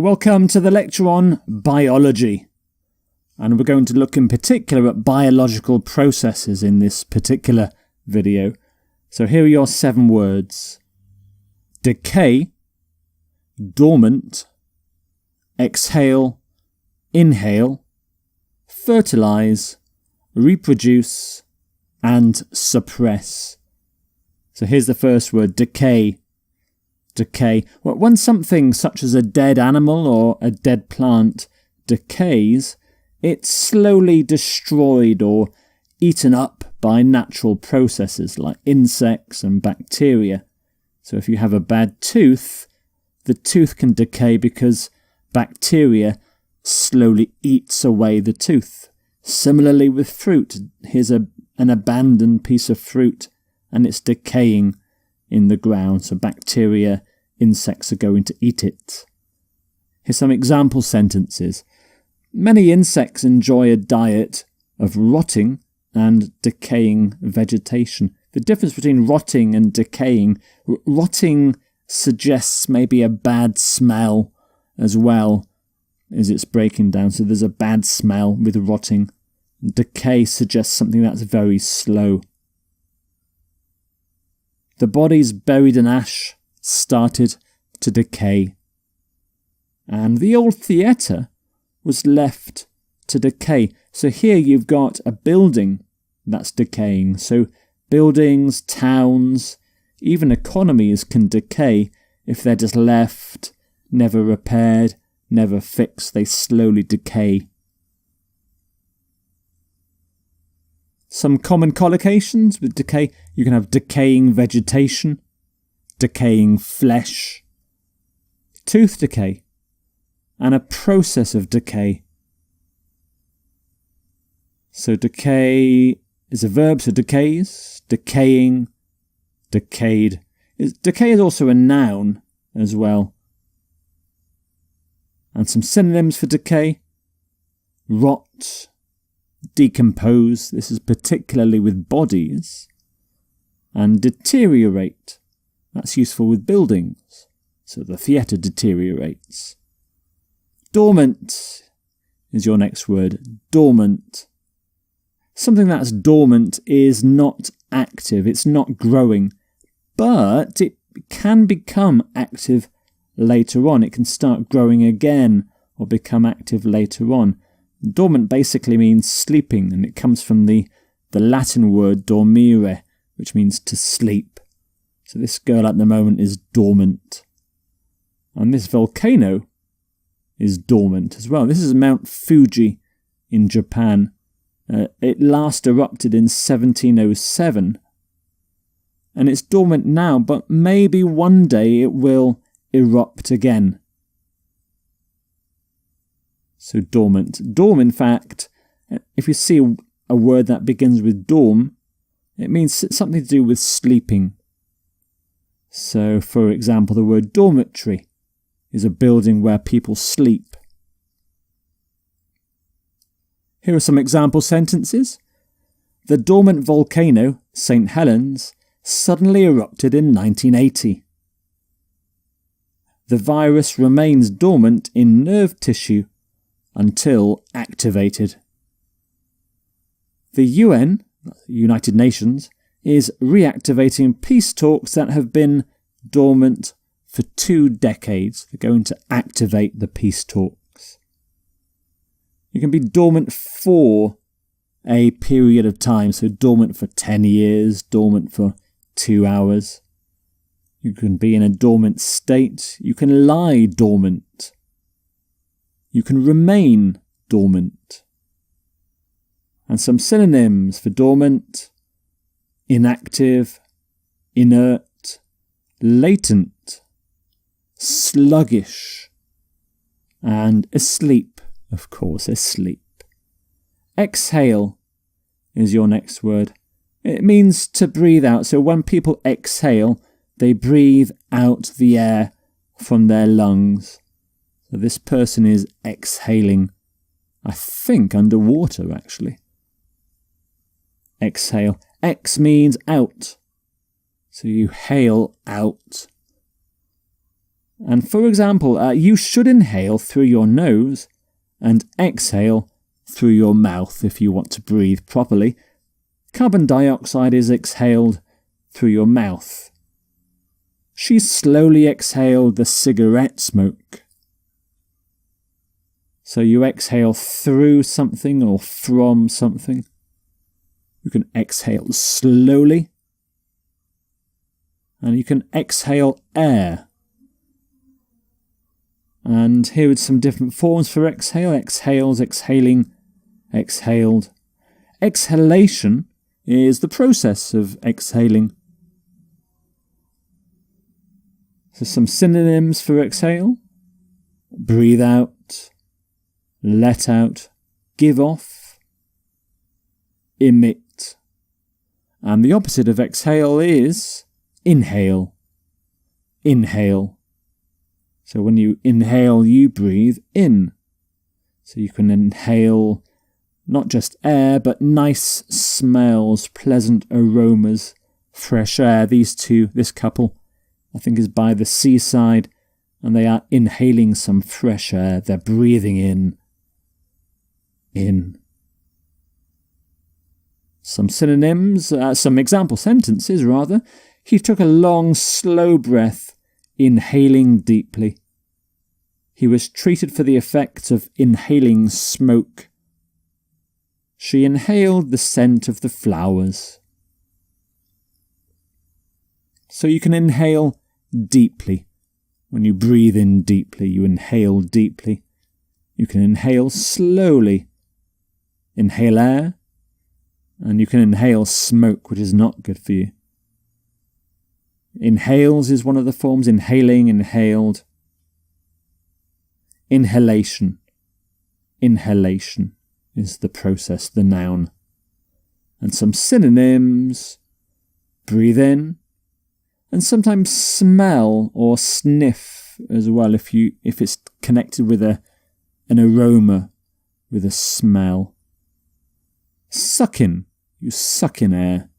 welcome to the lecture on biology. And we're going to look in particular at biological processes in this particular video. So here are your 7 words. Decay, dormant, exhale, inhale, fertilize, reproduce, and suppress. So here's the first word, decay. Decay. Well, when something such as a dead animal or a dead plant decays, it's slowly destroyed or eaten up by natural processes like insects and bacteria. So if you have a bad tooth, the tooth can decay because bacteria slowly eats away the tooth. Similarly with fruit, here's an abandoned piece of fruit and it's decaying in the ground, so bacteria, insects are going to eat it. Here's some example sentences. Many insects enjoy a diet of rotting and decaying vegetation. The difference between rotting and decaying, rotting suggests maybe a bad smell as well as it's breaking down, so there's a bad smell with rotting. Decay suggests something that's very slow. The bodies buried in ash started to decay, and the old theatre was left to decay. So here you've got a building that's decaying. So buildings, towns, even economies can decay if they're just left, never repaired, never fixed. They slowly decay. Some common collocations with decay. You can have decaying vegetation, decaying flesh, tooth decay, and a process of decay. So decay is a verb, so decays, decaying, decayed. Decay is also a noun as well. And some synonyms for decay. Rot, decompose, this is particularly with bodies, and deteriorate, that's useful with buildings, so the theatre deteriorates. Dormant is your next word, dormant. Something that's dormant is not active, it's not growing, but it can become active later on. It can start growing again or become active later on. Dormant basically means sleeping, and it comes from the Latin word dormire, which means to sleep. So this girl at the moment is dormant. And this volcano is dormant as well. This is Mount Fuji in Japan. It last erupted in 1707. And it's dormant now, but maybe one day it will erupt again. So dormant. Dorm, in fact, if you see a word that begins with dorm, it means something to do with sleeping. So, for example, the word dormitory is a building where people sleep. Here are some example sentences. The dormant volcano, St. Helens, suddenly erupted in 1980. The virus remains dormant in nerve tissue until activated. The UN, United Nations, is reactivating peace talks that have been dormant for 2 decades. They're going to activate the peace talks. You can be dormant for a period of time, so dormant for 10 years, dormant for 2 hours. You can be in a dormant state. You can lie dormant. You can remain dormant. And some synonyms for dormant: inactive, inert, latent, sluggish, and asleep, of course, asleep. Exhale is your next word. It means to breathe out. So when people exhale, they breathe out the air from their lungs. So this person is exhaling, I think underwater actually. Exhale. Ex means out. So you hail out. And for example, you should inhale through your nose and exhale through your mouth if you want to breathe properly. Carbon dioxide is exhaled through your mouth. She slowly exhaled the cigarette smoke. So you exhale through something or from something. You can exhale slowly. And you can exhale air. And here are some different forms for exhale. Exhales, exhaling, exhaled. Exhalation is the process of exhaling. So some synonyms for exhale. Breathe out, let out, give off, emit. And the opposite of exhale is inhale, inhale. So when you inhale, you breathe in. So you can inhale not just air, but nice smells, pleasant aromas, fresh air. This couple, I think, is by the seaside, and they are inhaling some fresh air. They're breathing in. Some synonyms, some example sentences rather. He took a long, slow breath, inhaling deeply. He was treated for the effects of inhaling smoke. She inhaled the scent of the flowers. So you can inhale deeply. When you breathe in deeply, you inhale deeply. You can inhale slowly. Inhale air. And you can inhale smoke, which is not good for you. Inhales is one of the forms. Inhaling, inhaled. Inhalation. Inhalation is the process, the noun. And some synonyms. Breathe in. And sometimes smell or sniff as well if it's connected with an aroma, with a smell. Suck in. You suck in air.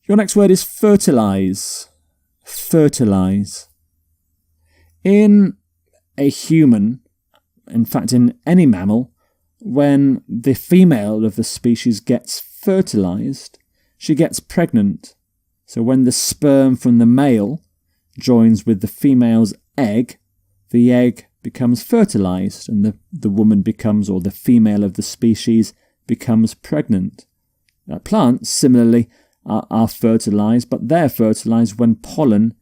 Your next word is fertilise. Fertilise. In a human, in fact in any mammal, when the female of the species gets fertilised, she gets pregnant. So when the sperm from the male joins with the female's egg, the egg becomes fertilised and the woman becomes, or the female of the species becomes pregnant. Plants, similarly, are fertilised, but they're fertilised when pollen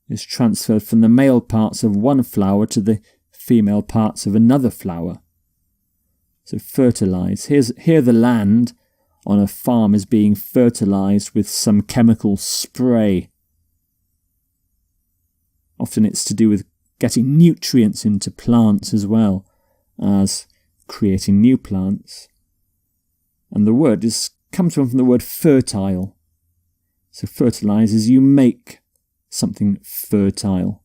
is transferred from the male parts of one flower to the female parts of another flower. So fertilise. Here the land on a farm is being fertilised with some chemical spray. Often it's to do with getting nutrients into plants as well as creating new plants. And the word comes from the word fertile. So fertilise is you make something fertile.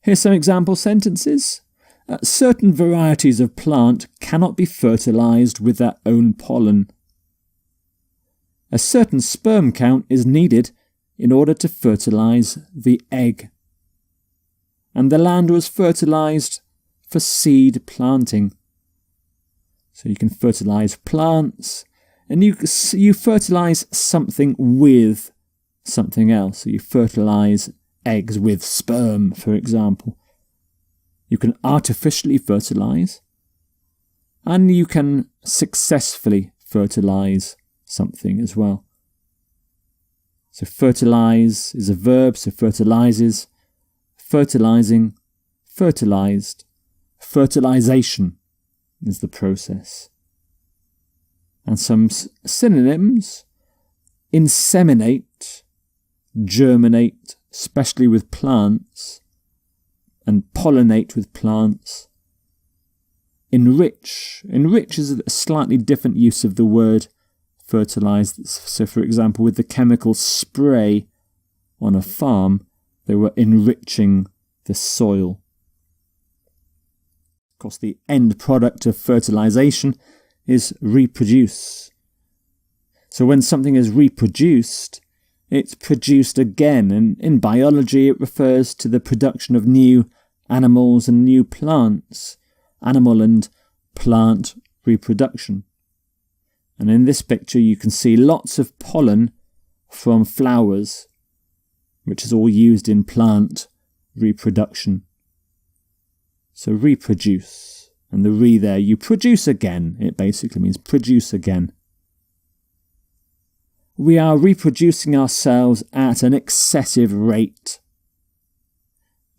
Here's some example sentences. Certain varieties of plant cannot be fertilised with their own pollen. A certain sperm count is needed in order to fertilise the egg. And the land was fertilised for seed planting. So you can fertilise plants, and you fertilise something with something else. So you fertilise eggs with sperm, for example. You can artificially fertilise, and you can successfully fertilise something as well. So fertilise is a verb, so fertilises, fertilising, fertilised, fertilisation is the process. And some synonyms: inseminate, germinate, especially with plants, and pollinate with plants. Enrich. Enrich is a slightly different use of the word fertilise. So for example, with the chemical spray on a farm, they were enriching the soil. Of course, the end product of fertilisation is reproduce. So when something is reproduced, it's produced again, and in biology it refers to the production of new animals and new plants, animal and plant reproduction. And in this picture you can see lots of pollen from flowers, which is all used in plant reproduction. So reproduce, and the re there, you produce again, it basically means produce again. We are reproducing ourselves at an excessive rate.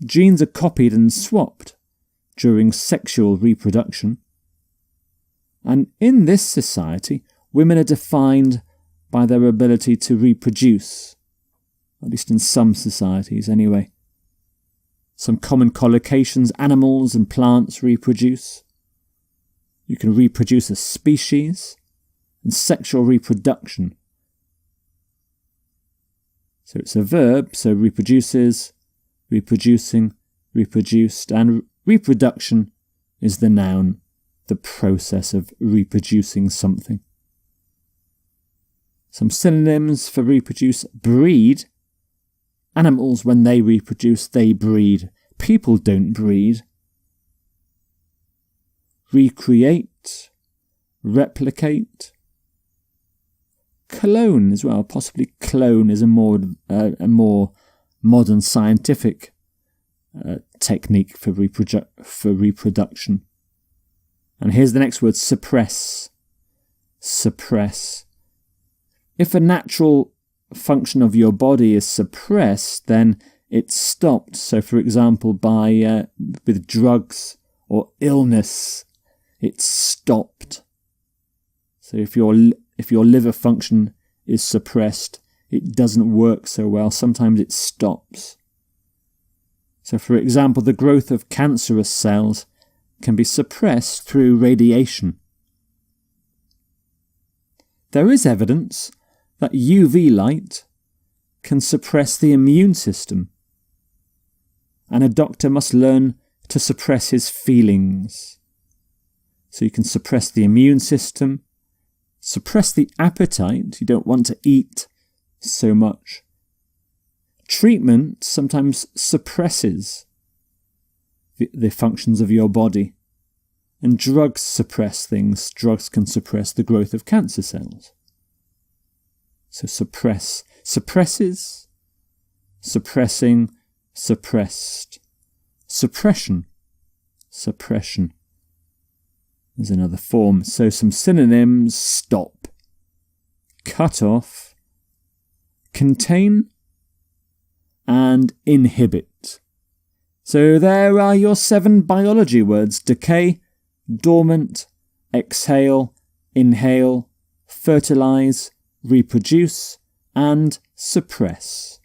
Genes are copied and swapped during sexual reproduction. And in this society, women are defined by their ability to reproduce, at least in some societies anyway. Some common collocations: animals and plants reproduce. You can reproduce a species, and sexual reproduction. So it's a verb, so reproduces, reproducing, reproduced, and reproduction is the noun, the process of reproducing something. Some synonyms for reproduce: breed. Animals, when they reproduce, they breed. People don't breed. Recreate, replicate. Clone as well. Possibly clone is a more modern scientific technique for reproduction. And here's the next word: suppress. Suppress. If a natural function of your body is suppressed, then it's stopped. So, for example, with drugs or illness, it's stopped. So if your liver function is suppressed, it doesn't work so well. Sometimes it stops. So, for example, the growth of cancerous cells can be suppressed through radiation. There is evidence that UV light can suppress the immune system, and a doctor must learn to suppress his feelings. So you can suppress the immune system, suppress the appetite. You don't want to eat so much. Treatment sometimes suppresses the functions of your body, and drugs suppress things. Drugs can suppress the growth of cancer cells. So suppress, suppresses, suppressing, suppressed. Suppression, suppression is another form. So some synonyms: stop, cut off, contain, and inhibit. So there are your 7 biology words: decay, dormant, exhale, inhale, fertilize, reproduce, and suppress.